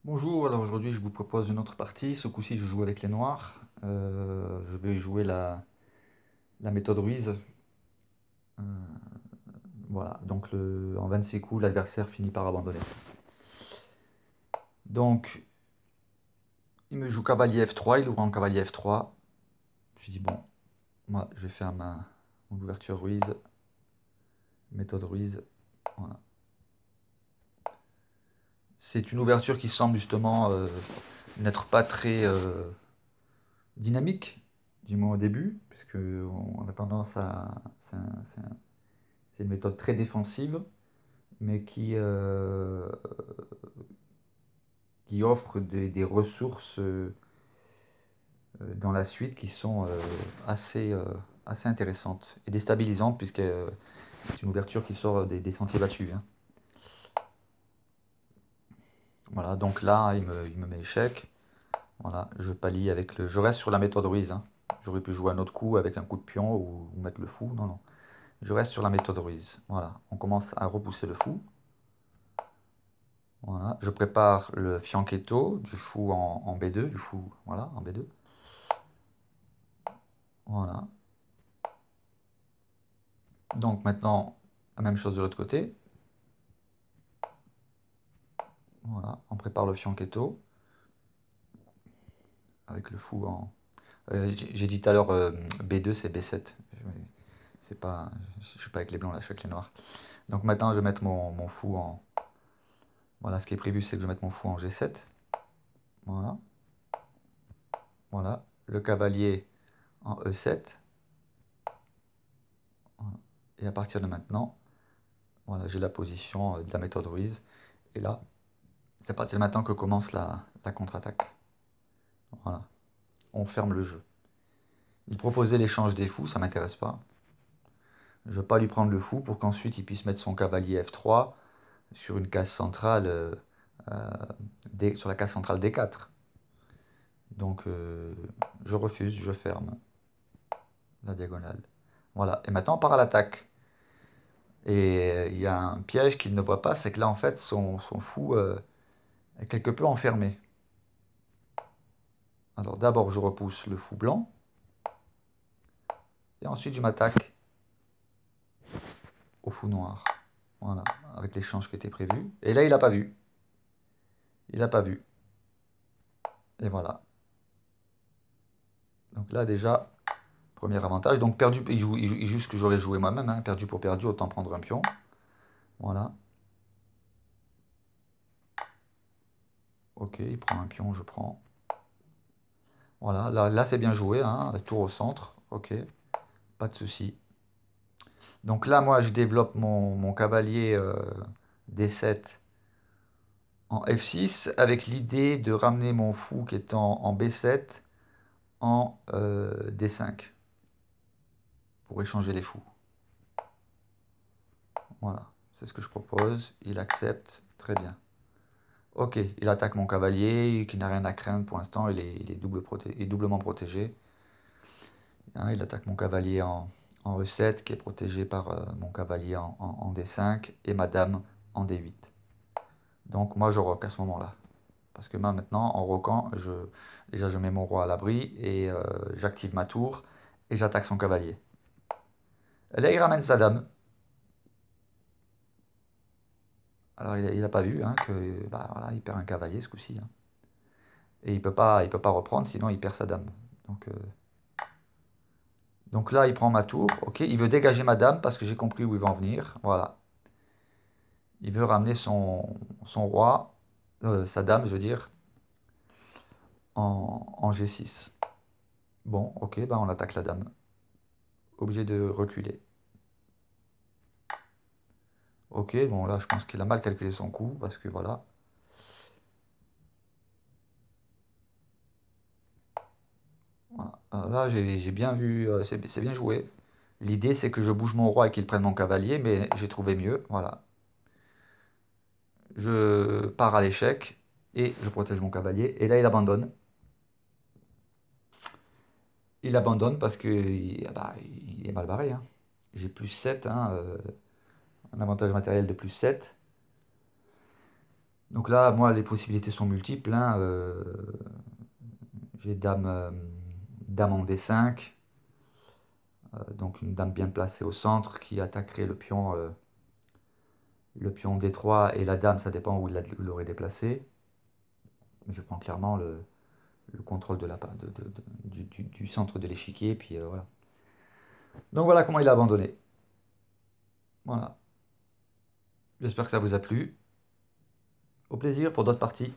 Bonjour, alors aujourd'hui je vous propose une autre partie. Ce coup-ci je joue avec les noirs. Je vais jouer la méthode Ruiz. Euh, voilà, donc en 26 coups, l'adversaire finit par abandonner. Donc il me joue cavalier F3, il ouvre en cavalier F3. Je me suis dit bon, moi je vais faire mon ouverture Ruiz, méthode Ruiz. Voilà. C'est une ouverture qui semble justement n'être pas très dynamique, du moins au début, puisque on a tendance à... c'est une méthode très défensive, mais qui offre des ressources dans la suite qui sont assez intéressantes et déstabilisantes, puisque c'est une ouverture qui sort des sentiers battus, hein. Voilà, donc là, il me met échec. Voilà, je pallie avec le... Je reste sur la méthode Ruiz, hein. J'aurais pu jouer un autre coup avec un coup de pion ou mettre le fou. Non, non. Je reste sur la méthode Ruiz. Voilà, on commence à repousser le fou. Voilà, je prépare le fianchetto du fou en B2, du fou, voilà, en B2. Voilà. Donc maintenant, la même chose de l'autre côté. Voilà, on prépare le fianchetto avec le fou en... j'ai dit tout à l'heure B2, c'est B7. C'est pas, je ne suis pas avec les blancs là, je suis avec les noirs. Donc maintenant, je vais mettre mon fou en... Voilà, ce qui est prévu, c'est que je mette mon fou en G7. Voilà. Voilà. Le cavalier en E7. Voilà. Et à partir de maintenant, voilà, j'ai la position de la méthode Ruiz. Et là, c'est à partir de maintenant que commence la contre-attaque. Voilà. On ferme le jeu. Il proposait l'échange des fous, ça m'intéresse pas. Je ne veux pas lui prendre le fou pour qu'ensuite il puisse mettre son cavalier F3 sur une case centrale, sur la case centrale D4. Donc je refuse, je ferme la diagonale. Voilà, et maintenant on part à l'attaque. Et il y a un piège qu'il ne voit pas, c'est que là en fait son fou est quelque peu enfermé. Alors d'abord je repousse le fou blanc, et ensuite je m'attaque au fou noir. Voilà, avec l'échange qui était prévu. Et là il n'a pas vu. Il n'a pas vu. Et voilà. Donc là déjà, premier avantage. Donc perdu, il joue ce que j'aurais joué moi-même, hein. Perdu pour perdu, autant prendre un pion. Voilà. Ok, il prend un pion, je prends. Voilà, là c'est bien joué, hein. Tour au centre. Ok, pas de souci. Donc là, moi, je développe mon cavalier D7 en F6 avec l'idée de ramener mon fou qui est en B7 en D5 pour échanger les fous. Voilà, c'est ce que je propose. Il accepte, très bien. Ok, il attaque mon cavalier qui n'a rien à craindre pour l'instant, il est doublement protégé. Hein, il attaque mon cavalier en E7 qui est protégé par mon cavalier en D5 et ma dame en D8. Donc moi je rock à ce moment-là. Parce que maintenant, en roquant, déjà je mets mon roi à l'abri et j'active ma tour et j'attaque son cavalier. Et là, il ramène sa dame. Alors il n'a pas vu, hein, que bah, voilà, il perd un cavalier ce coup-ci, hein. Et il peut pas reprendre, sinon il perd sa dame. Donc, donc là, il prend ma tour. Ok, il veut dégager ma dame parce que j'ai compris où il va en venir. Voilà. Il veut ramener son roi, sa dame, je veux dire, en G6. Bon, ok, bah on attaque la dame. Obligé de reculer. Ok, bon là je pense qu'il a mal calculé son coup parce que voilà. Voilà. Alors là j'ai bien vu, c'est bien joué. L'idée c'est que je bouge mon roi et qu'il prenne mon cavalier, mais j'ai trouvé mieux. Voilà. Je pars à l'échec et je protège mon cavalier. Et là il abandonne. Il abandonne parce que bah, il est mal barré, hein. J'ai +7, hein, un avantage matériel de +7. Donc là, moi, les possibilités sont multiples, hein. J'ai dame en D5, donc une dame bien placée au centre qui attaquerait le pion D3 et la dame, ça dépend où il l'aurait déplacé. Je prends clairement le contrôle du centre de l'échiquier, puis voilà. Donc voilà comment il a abandonné. Voilà. J'espère que ça vous a plu. Au plaisir pour d'autres parties.